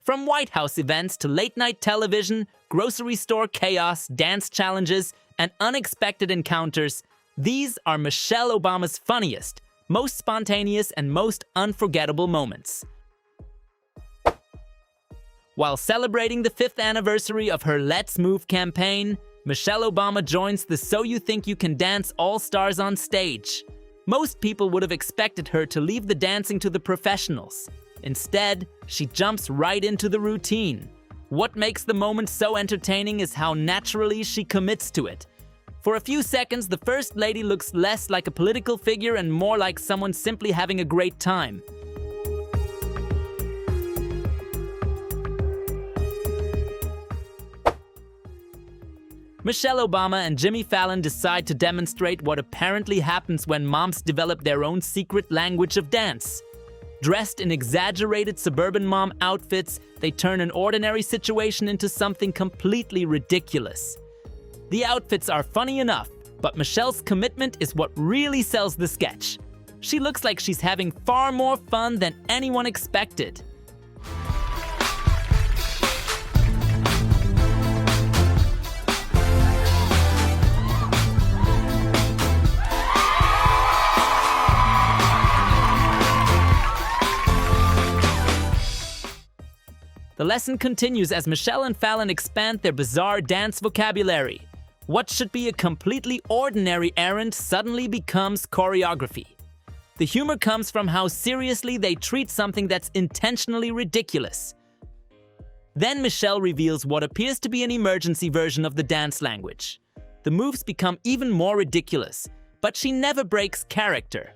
From White House events to late-night television, grocery store chaos, dance challenges, and unexpected encounters, these are Michelle Obama's funniest, most spontaneous, and most unforgettable moments. While celebrating the 5th anniversary of her Let's Move campaign, Michelle Obama joins the So You Think You Can Dance All-Stars on stage. Most people would have expected her to leave the dancing to the professionals. Instead, she jumps right into the routine. What makes the moment so entertaining is how naturally she commits to it. For a few seconds, the First Lady looks less like a political figure and more like someone simply having a great time. Michelle Obama and Jimmy Fallon decide to demonstrate what apparently happens when moms develop their own secret language of dance. Dressed in exaggerated suburban mom outfits, they turn an ordinary situation into something completely ridiculous. The outfits are funny enough, but Michelle's commitment is what really sells the sketch. She looks like she's having far more fun than anyone expected. The lesson continues as Michelle and Fallon expand their bizarre dance vocabulary. What should be a completely ordinary errand suddenly becomes choreography. The humor comes from how seriously they treat something that's intentionally ridiculous. Then Michelle reveals what appears to be an emergency version of the dance language. The moves become even more ridiculous, but she never breaks character.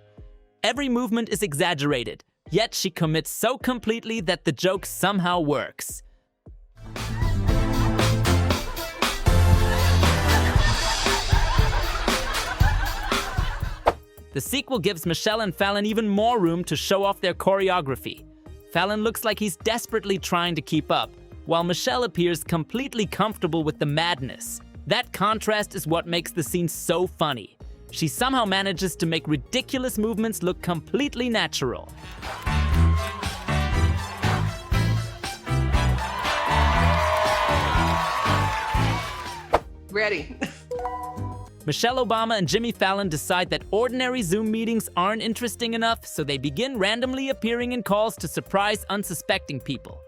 Every movement is exaggerated, yet she commits so completely that the joke somehow works. The sequel gives Michelle and Fallon even more room to show off their choreography. Fallon looks like he's desperately trying to keep up, while Michelle appears completely comfortable with the madness. That contrast is what makes the scene so funny. She somehow manages to make ridiculous movements look completely natural. Ready. Michelle Obama and Jimmy Fallon decide that ordinary Zoom meetings aren't interesting enough, so they begin randomly appearing in calls to surprise unsuspecting people.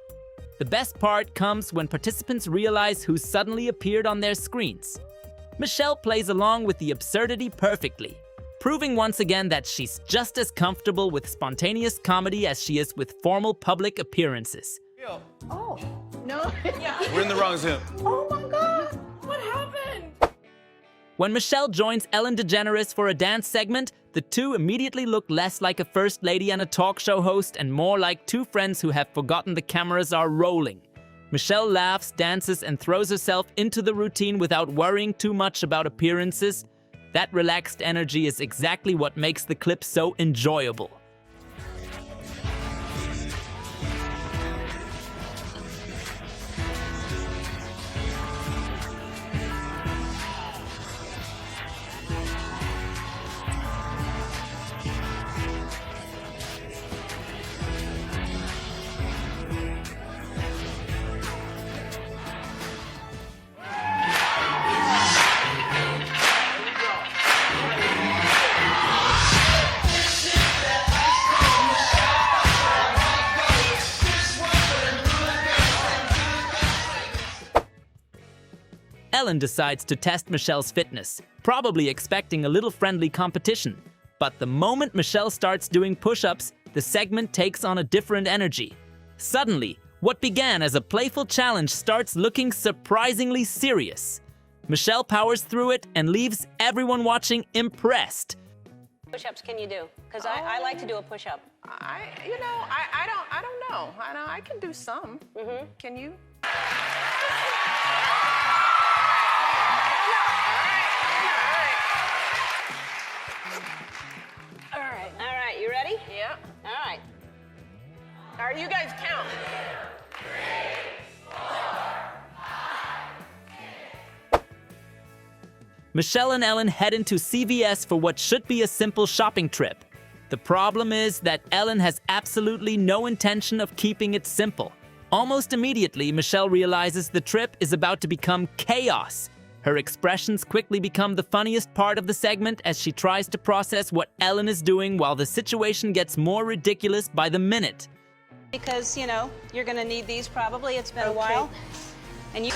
The best part comes when participants realize who suddenly appeared on their screens. Michelle plays along with the absurdity perfectly, proving once again that she's just as comfortable with spontaneous comedy as she is with formal public appearances. Oh, no. We're in the wrong Zoom. Oh my God. What happened? When Michelle joins Ellen DeGeneres for a dance segment, the two immediately look less like a first lady and a talk show host and more like two friends who have forgotten the cameras are rolling. Michelle laughs, dances, and throws herself into the routine without worrying too much about appearances. That relaxed energy is exactly what makes the clip so enjoyable. Ellen decides to test Michelle's fitness, probably expecting a little friendly competition. But the moment Michelle starts doing push-ups, the segment takes on a different energy. Suddenly, what began as a playful challenge starts looking surprisingly serious. Michelle powers through it and leaves everyone watching impressed. Push-ups can you do? Because I like to do a push-up. I don't know. I can do some. Can you? All right, you ready? Yeah. All right. All right, you guys count. Michelle and Ellen head into CVS for what should be a simple shopping trip. The problem is that Ellen has absolutely no intention of keeping it simple. Almost immediately, Michelle realizes the trip is about to become chaos. Her expressions quickly become the funniest part of the segment as she tries to process what Ellen is doing while the situation gets more ridiculous by the minute. Because, you know, you're going to need these probably. It's been a while. And you...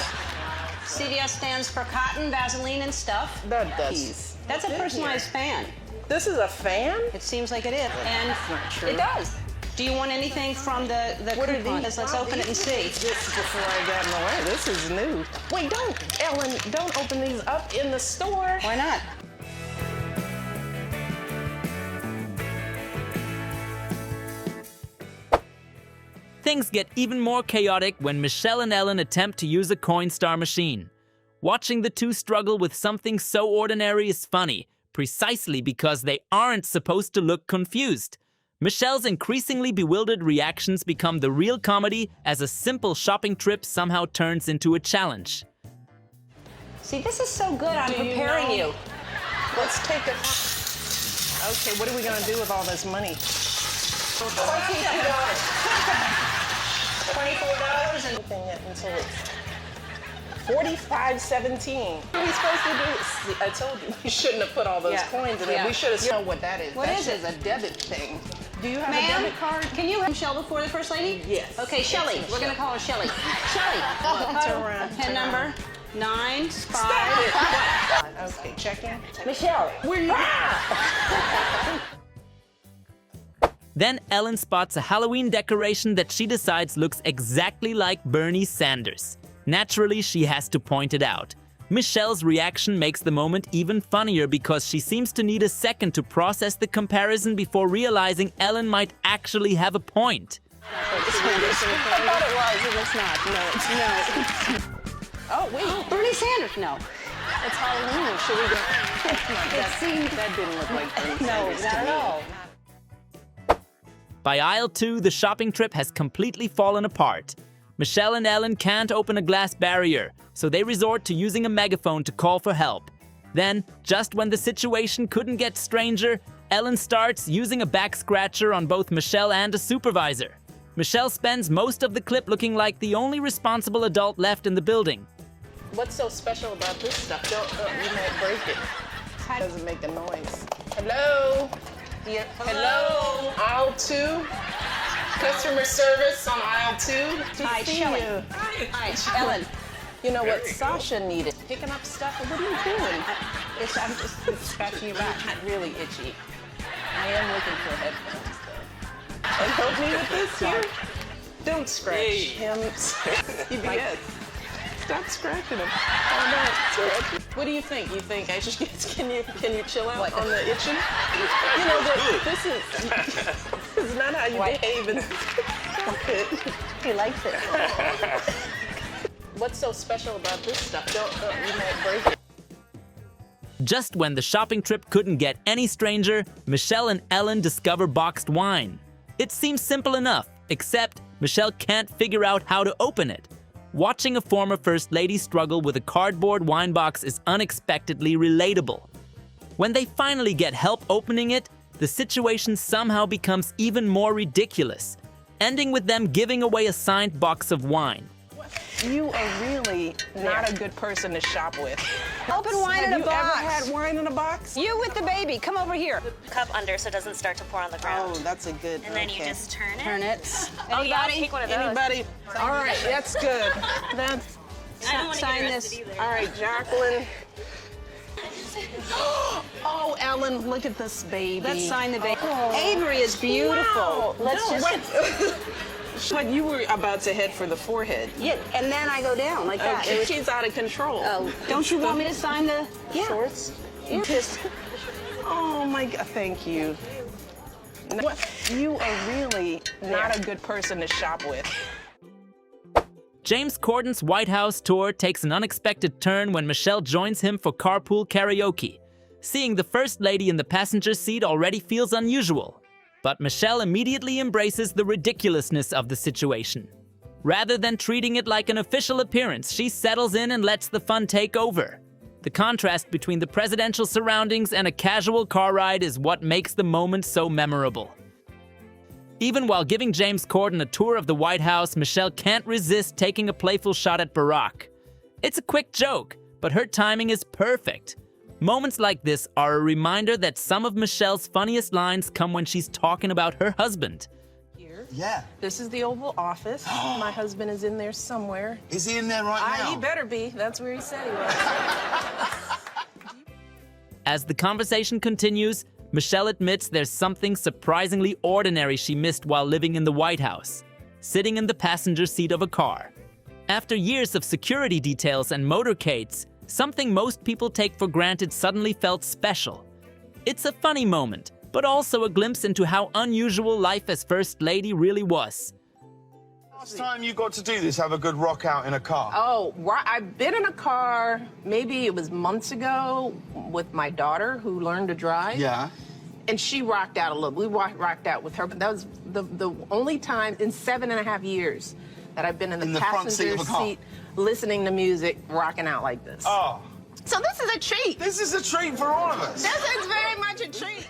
CVS stands for cotton, Vaseline, and stuff. That does. That's a personalized fan. This is a fan? It seems like it is. And That's not true. it does. Do you want anything from the What are coupon? these? Let's open it and see. This before I got in the way. This is new. Wait, don't, Ellen, don't open these up in the store. Why not? Things get even more chaotic when Michelle and Ellen attempt to use a Coinstar machine. Watching the two struggle with something so ordinary is funny, precisely because they aren't supposed to look confused. Michelle's increasingly bewildered reactions become the real comedy as a simple shopping trip somehow turns into a challenge. See, this is so good. I'm preparing you. Let's take a... Okay, what are we gonna do with all this money? $24 and... Until it's $45.17. What are we supposed to do? See, I told you we shouldn't have put all those coins in it. We should have known what that is. What is it? That's a debit thing. Do you have a Ma'am, debit card? can you Michelle before the First Lady? Yes. Okay, Shelley. We're going to call her Shelley. Shelley. Turn around. Pen number 9 5. Okay, checking. Michelle. We're not. Then Ellen spots a Halloween decoration that she decides looks exactly like Bernie Sanders. Naturally, she has to point it out. Michelle's reaction makes the moment even funnier because she seems to need a second to process the comparison before realizing Ellen might actually have a point. I thought it was. It's not. No, it's no. Oh, wait. Bernie Sanders. No. It's Halloween. Should we go? That didn't look like Bernie Sanders to me. By aisle 2, the shopping trip has completely fallen apart. Michelle and Ellen can't open a glass barrier, so they resort to using a megaphone to call for help. Then, just when the situation couldn't get stranger, Ellen starts using a back scratcher on both Michelle and a supervisor. Michelle spends most of the clip looking like the only responsible adult left in the building. What's so special about this stuff? Don't, you might break it. It doesn't make a noise. Hello? Yeah. Hello? Aisle 2? Customer service on aisle 2? Hi, Shelley. Hi, Ellen. You know what Sasha needed? Picking up stuff. What are you doing? I'm just scratching your back. Not really itchy. I am looking for headphones, though. And help me with this here? Don't scratch him. CBS. Stop scratching him. Oh, no, scratch. What do you think? You think I should get, can you chill out on the itching? You know, this is not how you behave in He likes it. What's so special about this stuff? Don't, you might break it. Just when the shopping trip couldn't get any stranger, Michelle and Ellen discover boxed wine. It seems simple enough, except Michelle can't figure out how to open it. Watching a former First Lady struggle with a cardboard wine box is unexpectedly relatable. When they finally get help opening it, the situation somehow becomes even more ridiculous, ending with them giving away a signed box of wine. You are really not a good person to shop with. Open wine in a box. Have you ever had wine in a box? You with the baby. Come over here. Cup under so it doesn't start to pour on the ground. Oh, that's a good. And then you just turn it. Turn it. Oh yeah, I'll take one of those. Anybody? All right, that's good. That's. I don't want to Sign get this. arrested either. All right, Jacqueline. Oh, Ellen, look at this baby. Let's sign the baby. Avery is beautiful. Wow. Let's No, just. But you were about to head for the forehead. Yeah, and then I go down like that. Okay, she's out of control. Oh, don't you want me to sign the shorts? Just. Oh my God, thank you. You are really not a good person to shop with. James Corden's White House tour takes an unexpected turn when Michelle joins him for Carpool karaoke. Seeing the First Lady in the passenger seat already feels unusual, but Michelle immediately embraces the ridiculousness of the situation. Rather than treating it like an official appearance, she settles in and lets the fun take over. The contrast between the presidential surroundings and a casual car ride is what makes the moment so memorable. Even while giving James Corden a tour of the White House, Michelle can't resist taking a playful shot at Barack. It's a quick joke, but her timing is perfect. Moments like this are a reminder that some of Michelle's funniest lines come when she's talking about her husband. Here. Yeah. This is the Oval Office. My husband is in there somewhere. Is he in there right now? He better be. That's where he said he was. As the conversation continues, Michelle admits there's something surprisingly ordinary she missed while living in the White House: sitting in the passenger seat of a car. After years of security details and motorcades, something most people take for granted suddenly felt special. It's a funny moment, but also a glimpse into how unusual life as First Lady really was. Last time you got to do this, have a good rock out in a car? Oh, I've been in a car, maybe it was months ago, with my daughter who learned to drive. Yeah. And she rocked out a little. We rocked out with her, but that was the only time in 7.5 years that I've been in the front seat passenger of a car. seat, listening to music, rocking out like this. Oh. So this is a treat. This is a treat for all of us. This is very much a treat.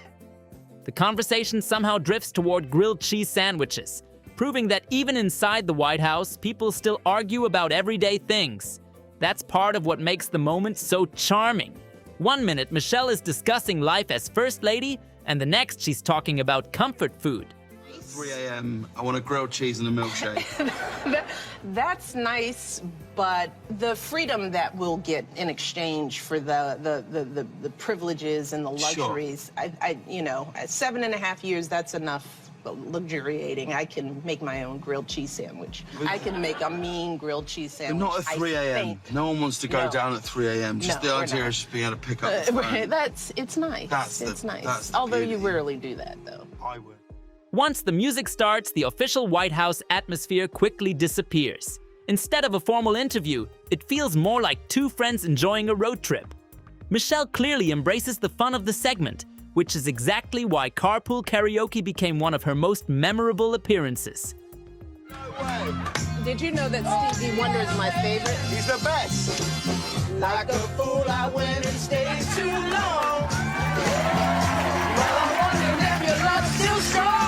The conversation somehow drifts toward grilled cheese sandwiches, proving that even inside the White House, people still argue about everyday things. That's part of what makes the moment so charming. One minute, Michelle is discussing life as First Lady, and the next she's talking about comfort food. 3 a.m. I want a grilled cheese and a milkshake. That's nice, but the freedom that we'll get in exchange for the privileges and the luxuries, Sure. at 7.5 years, that's enough luxuriating. I can make my own grilled cheese sandwich. I can make a mean grilled cheese But sandwich. not at 3 a.m. No one wants to go No. down at 3 a.m. Just No, the we're idea not. of just being able to pick up the phone. It's nice. That's It's nice. the Although you beauty. rarely do that, though. I would. Once the music starts, the official White House atmosphere quickly disappears. Instead of a formal interview, it feels more like two friends enjoying a road trip. Michelle clearly embraces the fun of the segment, which is exactly why Carpool Karaoke became one of her most memorable appearances. No way. Did you know that Stevie Wonder is my favorite? He's the best. Like a fool, I went and stayed too long. Well, I'm wondering if your love's still strong.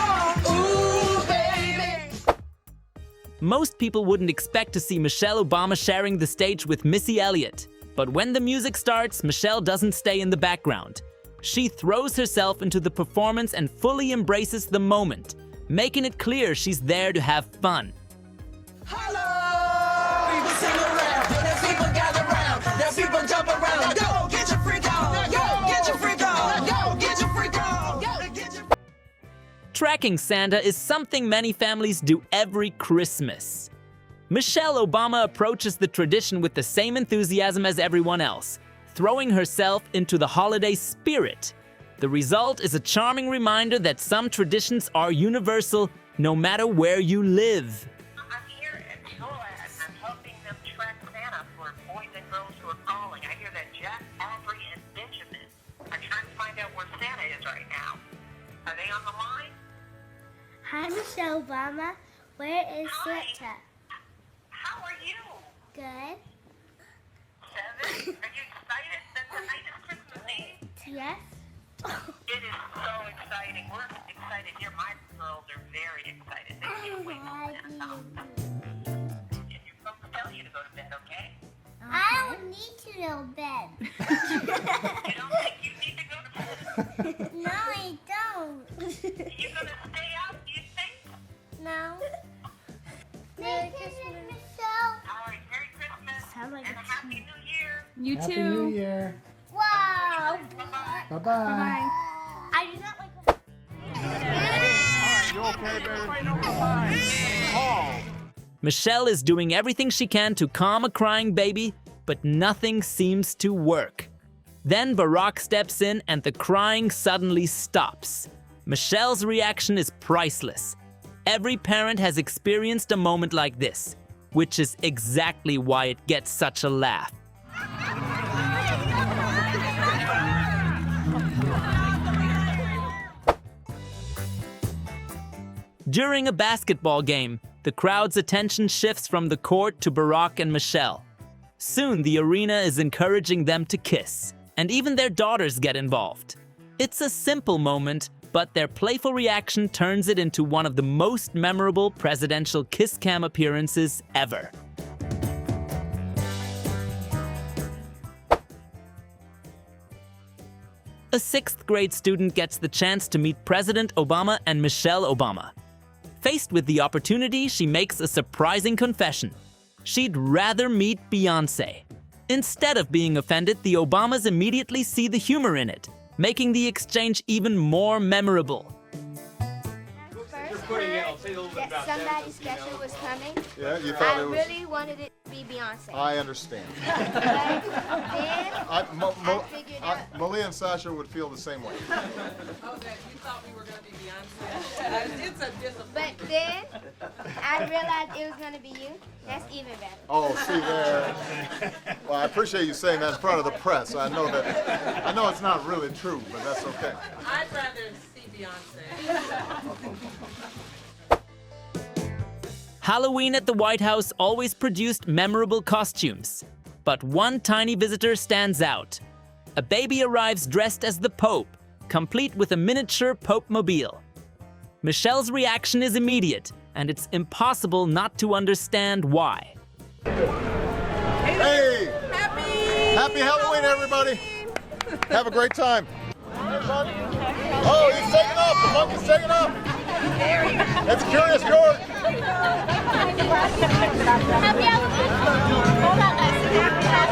Ooh, baby. Most people wouldn't expect to see Michelle Obama sharing the stage with Missy Elliott. But when the music starts, Michelle doesn't stay in the background. She throws herself into the performance and fully embraces the moment, making it clear she's there to have fun. Hello! People sing around, there's people gather round, there's people jump around. Go, get your freak on! Go, get your freak on! Go, get your freak on! Go, get your... Tracking Santa is something many families do every Christmas. Michelle Obama approaches the tradition with the same enthusiasm as everyone else, throwing herself into the holiday spirit. The result is a charming reminder that some traditions are universal no matter where you live. I'm here at Shoreland. I'm helping them track Santa for boys and girls who are calling. I hear that Jack, Aubrey, and Benjamin are trying to find out where Santa is right now. Are they on the line? Hi, Michelle Obama. Where is Hi. Santa? How are you? Good. 7? Are you excited that tonight is Christmas Eve? Yes. It is so exciting. We're excited here. My girls are very excited. They can't wait till Santa comes. And your folks tell you to go to bed, okay? I don't need to go to bed. You don't think you need to go to bed? No, I don't. Are you going to stay out, do you think? No. Merry Christmas, Michelle. All right, Merry Christmas Sound like and a a Happy New Year. You Happy too. New Year. Wow. Bye-bye. Bye-bye. Bye. I do not like. Michelle is doing everything she can to calm a crying baby, but nothing seems to work. Then Barack steps in and the crying suddenly stops. Michelle's reaction is priceless. Every parent has experienced a moment like this, which is exactly why it gets such a laugh. During a basketball game, the crowd's attention shifts from the court to Barack and Michelle. Soon, the arena is encouraging them to kiss, and even their daughters get involved. It's a simple moment, but their playful reaction turns it into one of the most memorable presidential kiss cam appearances ever. A 6th grade student gets the chance to meet President Obama and Michelle Obama. Faced with the opportunity, she makes a surprising confession. She'd rather meet Beyoncé. Instead of being offended, the Obamas immediately see the humor in it, making the exchange even more memorable. That somebody special was coming. Yeah, you thought I it was... really wanted it to be Beyonce. I understand. But then I figured out. Malia and Sasha would feel the same way. Oh, that you thought we were going to be Beyonce. It's a disappointment. But then I realized it was going to be you. That's even better. Oh, see there. Well, I appreciate you saying that in front of the press. I know it's not really true, but that's okay. I'd rather see Beyonce. Halloween at the White House always produced memorable costumes. But one tiny visitor stands out. A baby arrives dressed as the Pope, complete with a miniature Pope-mobile. Michelle's reaction is immediate, and it's impossible not to understand why. Hey! Happy Halloween, everybody! Have a great time. Oh, he's taking off! The monkey's taking off! It's Curious George!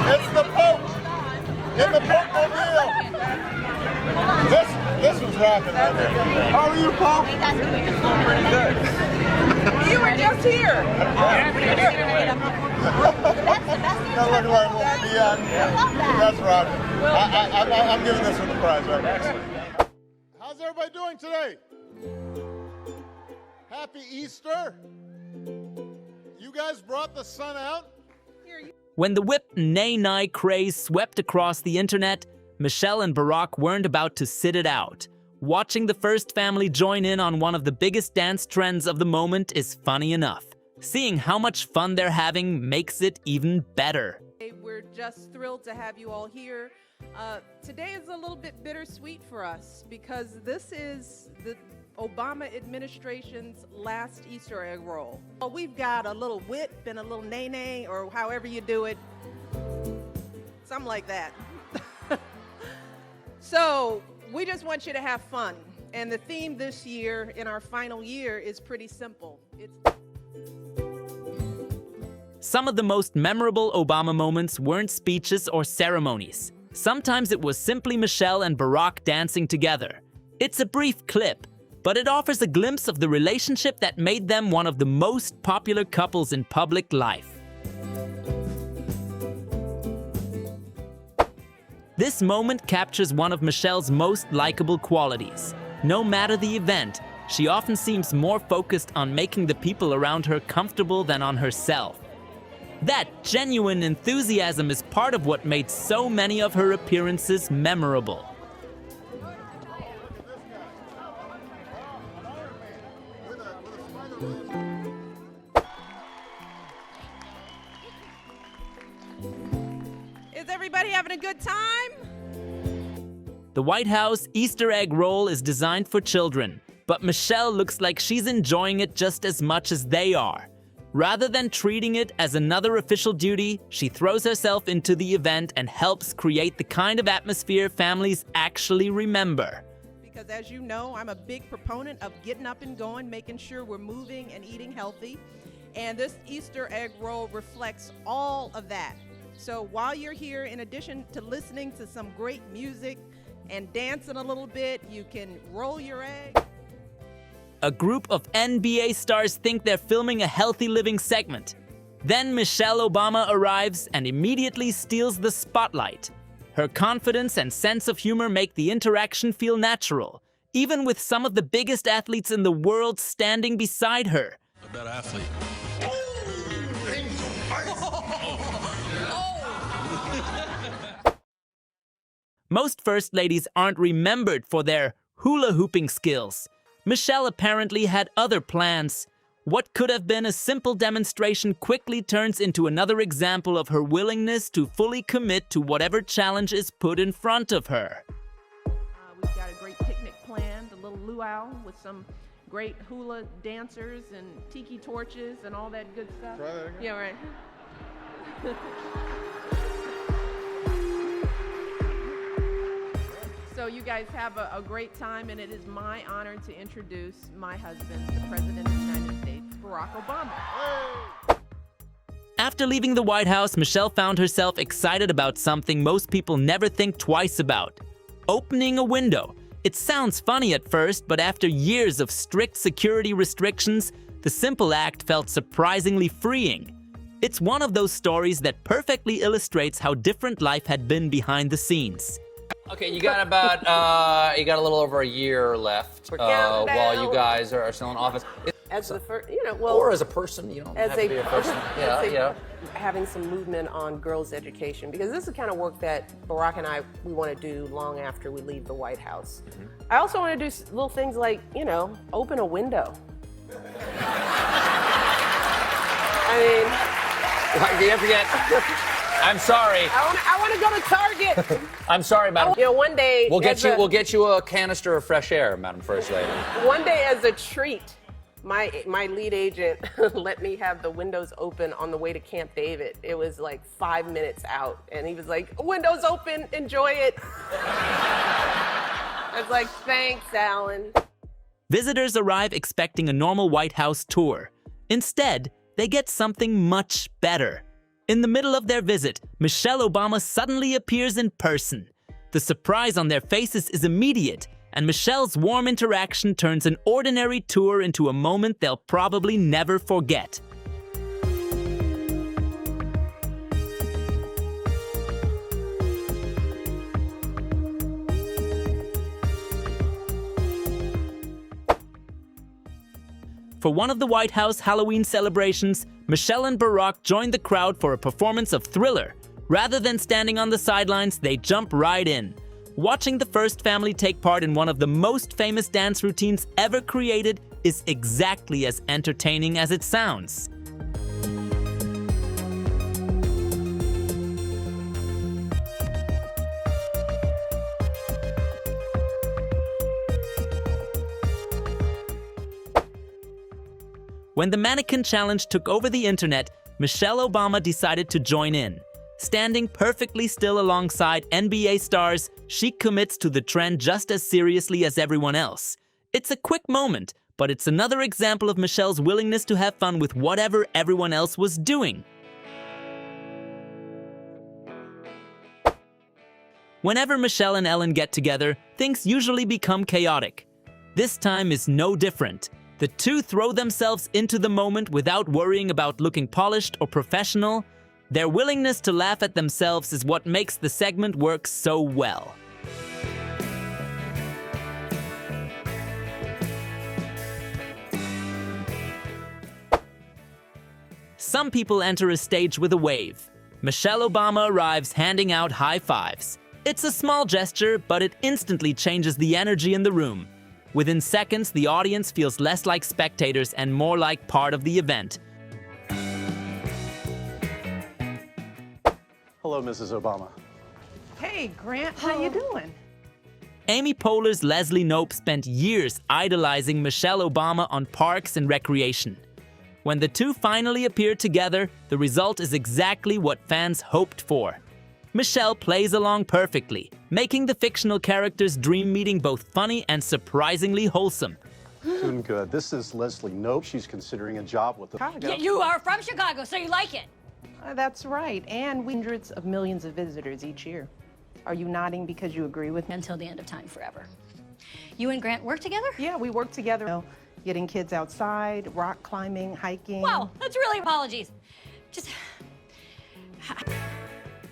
It's the Pope! In the Pope-mobile! This was rocking right there. How are you, Pope? Pretty good. You were just here. That looking like a little Beyond. That's rocking. I'm giving this one the prize right now. How's everybody doing today? Happy Easter. You guys brought the sun out? When the whip nay-nay craze swept across the internet, Michelle and Barack weren't about to sit it out. Watching the first family join in on one of the biggest dance trends of the moment is funny enough. Seeing how much fun they're having makes it even better. We're just thrilled to have you all here. Today is a little bit bittersweet for us because this is the Obama administration's last Easter egg roll. We've got a little whip and a little nay-nay, or however you do it. Something like that. So we just want you to have fun. And the theme this year, in our final year, is pretty simple. Some of the most memorable Obama moments weren't speeches or ceremonies. Sometimes it was simply Michelle and Barack dancing together. It's a brief clip, but it offers a glimpse of the relationship that made them one of the most popular couples in public life. This moment captures one of Michelle's most likable qualities. No matter the event, she often seems more focused on making the people around her comfortable than on herself. That genuine enthusiasm is part of what made so many of her appearances memorable. Is everybody having a good time? The White House Easter egg roll is designed for children, but Michelle looks like she's enjoying it just as much as they are. Rather than treating it as another official duty, she throws herself into the event and helps create the kind of atmosphere families actually remember. Because as you know, I'm a big proponent of getting up and going, making sure we're moving and eating healthy. And this Easter egg roll reflects all of that. So while you're here, in addition to listening to some great music and dancing a little bit, you can roll your egg. A group of NBA stars think they're filming a healthy living segment. Then Michelle Obama arrives and immediately steals the spotlight. Her confidence and sense of humor make the interaction feel natural, even with some of the biggest athletes in the world standing beside her. A better athlete. Most first ladies aren't remembered for their hula hooping skills. Michelle apparently had other plans. What could have been a simple demonstration quickly turns into another example of her willingness to fully commit to whatever challenge is put in front of her. We've got a great picnic planned, a little luau with some great hula dancers and tiki torches and all that good stuff. Try that again. Yeah, right. So you guys have a great time, and it is my honor to introduce my husband, the President of the United States, Barack Obama. After leaving the White House, Michelle found herself excited about something most people never think twice about: opening a window. It sounds funny at first, but after years of strict security restrictions, the simple act felt surprisingly freeing. It's one of those stories that perfectly illustrates how different life had been behind the scenes. Okay, you got about, you got a little over a year left while you guys are still in office. As the first, you know, well, Or as a person, you don't have to be a person. Yeah. having some movement on girls' education, because this is the kind of work that Barack and we want to do long after we leave the White House. I also want to do little things like, you know, open a window. I mean, You forget. I'm sorry. I want to go to Target. I'm sorry, madam. You know, one day We'll get you a canister of fresh air, Madam First Lady. One day, as a treat, my lead agent let me have the windows open on the way to Camp David. It was like 5 minutes out, and he was like, "Windows open, enjoy it." I was like, "Thanks, Alan." Visitors arrive expecting a normal White House tour. Instead, they get something much better. In the middle of their visit, Michelle Obama suddenly appears in person. The surprise on their faces is immediate, and Michelle's warm interaction turns an ordinary tour into a moment they'll probably never forget. For one of the White House Halloween celebrations, Michelle and Barack joined the crowd for a performance of Thriller. Rather than standing on the sidelines, they jump right in. Watching the first family take part in one of the most famous dance routines ever created is exactly as entertaining as it sounds. When the mannequin challenge took over the internet, Michelle Obama decided to join in. Standing perfectly still alongside NBA stars, she commits to the trend just as seriously as everyone else. It's a quick moment, but it's another example of Michelle's willingness to have fun with whatever everyone else was doing. Whenever Michelle and Ellen get together, things usually become chaotic. This time is no different. The two throw themselves into the moment without worrying about looking polished or professional. Their willingness to laugh at themselves is what makes the segment work so well. Some people enter a stage with a wave. Michelle Obama arrives handing out high fives. It's a small gesture, but it instantly changes the energy in the room. Within seconds, the audience feels less like spectators and more like part of the event. Hello, Mrs. Obama. Hey, Grant, how you doing? Amy Poehler's Leslie Knope spent years idolizing Michelle Obama on Parks and Recreation. When the two finally appear together, the result is exactly what fans hoped for. Michelle plays along perfectly, making the fictional character's dream meeting both funny and surprisingly wholesome. Doing good. This is Leslie Knope. She's considering a job with the... You are from Chicago, so you like it. That's right, and hundreds of millions of visitors each year. Are you nodding because you agree with me? Until the end of time, forever. You and Grant work together? Yeah, we work together. You know, getting kids outside, rock climbing, hiking. Wow, that's really apologies. Just...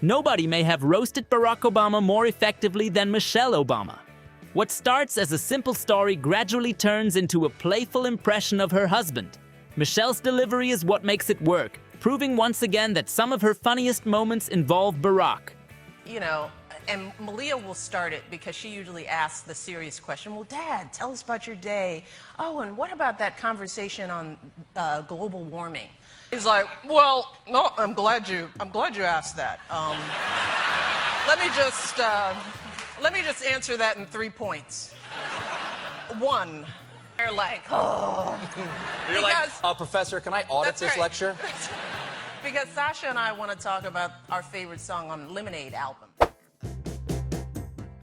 Nobody may have roasted Barack Obama more effectively than Michelle Obama. What starts as a simple story gradually turns into a playful impression of her husband. Michelle's delivery is what makes it work, proving once again that some of her funniest moments involve Barack. You know, and Malia will start it because she usually asks the serious question. Well, Dad, tell us about your day. Oh, and what about that conversation on global warming? He's like, well, no, I'm glad you asked that. Let me just answer that in 3 points. One. They're like, oh. You're like, Professor, can I audit this lecture? Because Sasha and I want to talk about our favorite song on Lemonade album.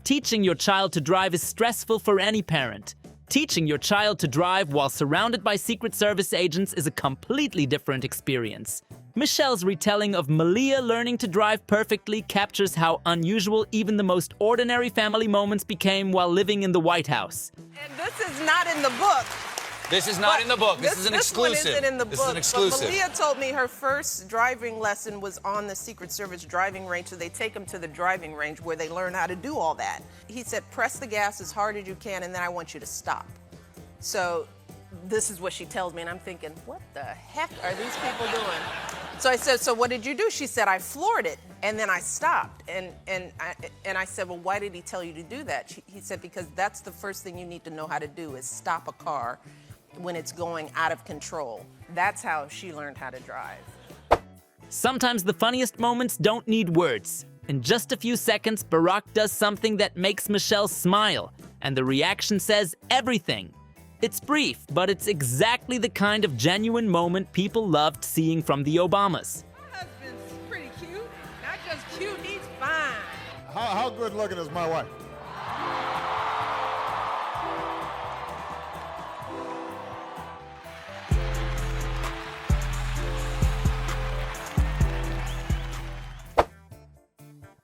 Teaching your child to drive is stressful for any parent. Teaching your child to drive while surrounded by Secret Service agents is a completely different experience. Michelle's retelling of Malia learning to drive perfectly captures how unusual even the most ordinary family moments became while living in the White House. And this is not in the book. This is not in the book. This is an exclusive. This one isn't in the This book. is an exclusive. But Malia told me her first driving lesson was on the Secret Service driving range, so they take them to the driving range where they learn how to do all that. He said, press the gas as hard as you can, and then I want you to stop. So this is what she tells me, and I'm thinking, what the heck are these people doing? So I said, so what did you do? She said, I floored it, and then I stopped. And I said, well, why did he tell you to do that? He said, because that's the first thing you need to know how to do is stop a car when it's going out of control. That's how she learned how to drive. Sometimes the funniest moments don't need words. In just a few seconds, Barack does something that makes Michelle smile, and the reaction says everything. It's brief, but it's exactly the kind of genuine moment people loved seeing from the Obamas. My husband's pretty cute. Not just cute, he's fine. How good looking is my wife?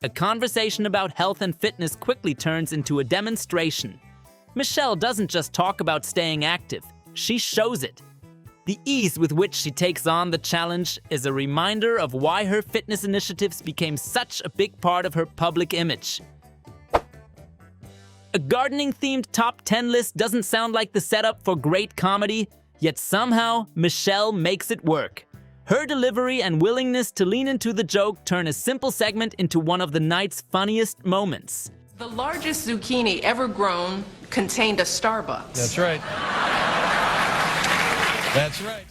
A conversation about health and fitness quickly turns into a demonstration. Michelle doesn't just talk about staying active, she shows it. The ease with which she takes on the challenge is a reminder of why her fitness initiatives became such a big part of her public image. A gardening-themed top 10 list doesn't sound like the setup for great comedy, yet somehow Michelle makes it work. Her delivery and willingness to lean into the joke turn a simple segment into one of the night's funniest moments. The largest zucchini ever grown contained a Starbucks. That's right. That's right.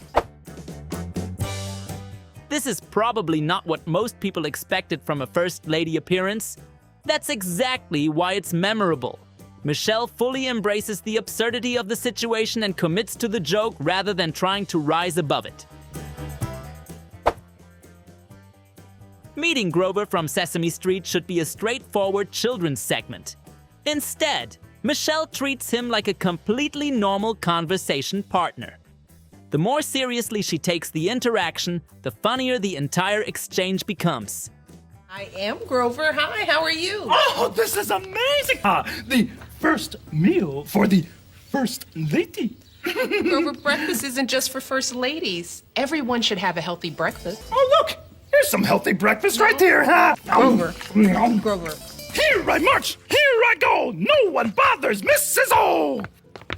This is probably not what most people expected from a First Lady appearance. That's exactly why it's memorable. Michelle fully embraces the absurdity of the situation and commits to the joke rather than trying to rise above it. Meeting Grover from Sesame Street should be a straightforward children's segment. Instead, Michelle treats him like a completely normal conversation partner. The more seriously she takes the interaction, the funnier the entire exchange becomes. I am Grover. Hi, how are you? Oh, this is amazing! The first meal for the First Lady. Grover, breakfast isn't just for first ladies. Everyone should have a healthy breakfast. Oh, look! Here's some healthy breakfast right here, huh? Grover. Grover. Here I march! Here I go! No one bothers Mrs. O!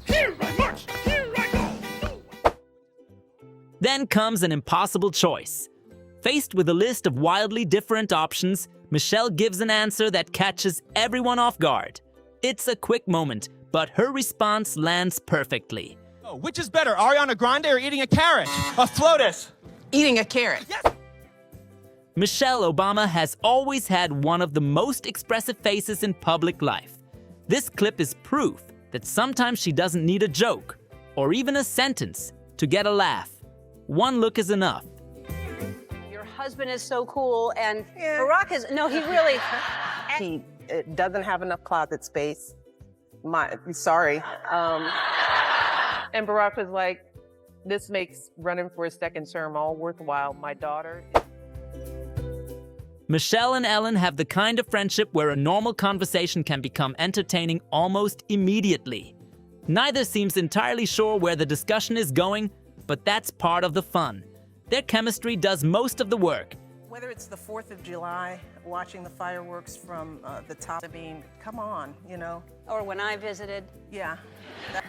Here I march! Here I go! Then comes an impossible choice. Faced with a list of wildly different options, Michelle gives an answer that catches everyone off guard. It's a quick moment, but her response lands perfectly. Oh, which is better, Ariana Grande or eating a carrot? A FLOTUS. Eating a carrot. Yes. Michelle Obama has always had one of the most expressive faces in public life. This clip is proof that sometimes she doesn't need a joke, or even a sentence, to get a laugh. One look is enough. Your husband is so cool, and Barack is, no, he really... He doesn't have enough closet space. Sorry. And Barack was like, this makes running for a second term all worthwhile. My daughter... Michelle and Ellen have the kind of friendship where a normal conversation can become entertaining almost immediately. Neither seems entirely sure where the discussion is going, but that's part of the fun. Their chemistry does most of the work. Whether it's the 4th of July, watching the fireworks from the top, I mean, come on, you know. Or when I visited. Yeah.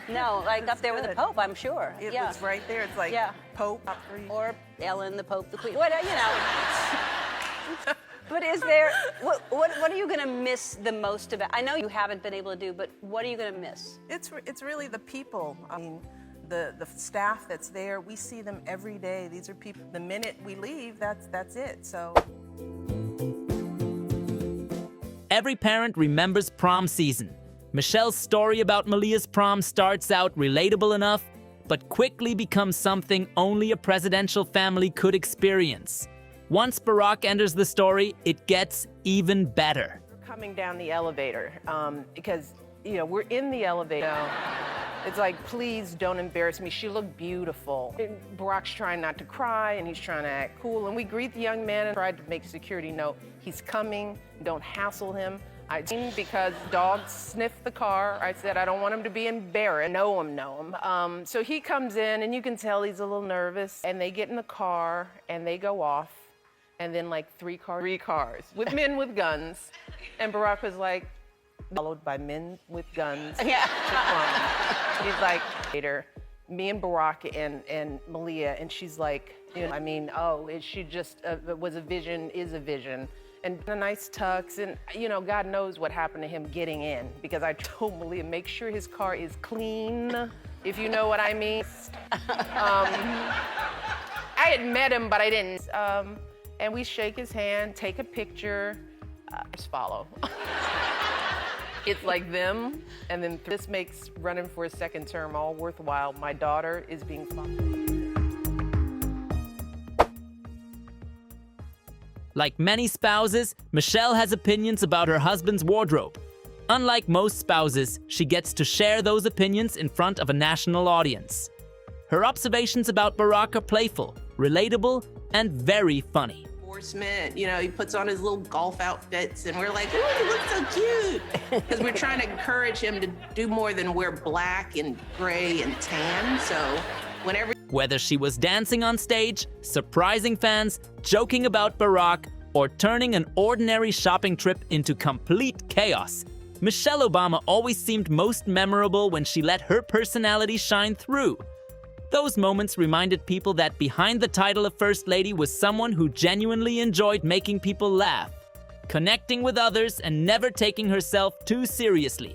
No, like up there with the Pope, I'm sure. It yeah. was right there. It's like Pope. Or Ellen, the Pope, the Queen. What, you know. But is there, what are you going to miss the most about? I know you haven't been able to do, but what are you going to miss? It's really the people. I mean, the staff that's there, we see them every day. These are people, the minute we leave, that's it, so. Every parent remembers prom season. Michelle's story about Malia's prom starts out relatable enough, but quickly becomes something only a presidential family could experience. Once Barack enters the story, it gets even better. Coming down the elevator, because, we're in the elevator. It's like, please don't embarrass me. She looked beautiful. And Barack's trying not to cry, and he's trying to act cool. And we greet the young man and tried to make security know he's coming. Don't hassle him. Because dogs sniff the car, I said I don't want him to be embarrassed. Know him. So he comes in, and you can tell he's a little nervous. And they get in the car, and they go off. And then like three cars with men with guns. And Barack was like, followed by men with guns. Yeah. He's like, later, me and Barack and Malia, and she's like, she just was a vision, is a vision. And a nice tux, and God knows what happened to him getting in, because I told Malia, make sure his car is clean, if you know what I mean. I had met him, but I didn't. And we shake his hand, take a picture, just follow. It's like them, and then this makes running for a second term all worthwhile. My daughter is being followed. Like many spouses, Michelle has opinions about her husband's wardrobe. Unlike most spouses, she gets to share those opinions in front of a national audience. Her observations about Barack are playful, relatable, and very funny. He puts on his little golf outfits, and we're like, "Ooh, he looks so cute," because we're trying to encourage him to do more than wear black and gray and tan. So whenever Whether she was dancing on stage, surprising fans, joking about Barack, or turning an ordinary shopping trip into complete chaos, Michelle Obama always seemed most memorable when she let her personality shine through. Those moments reminded people that behind the title of First Lady was someone who genuinely enjoyed making people laugh, connecting with others, and never taking herself too seriously.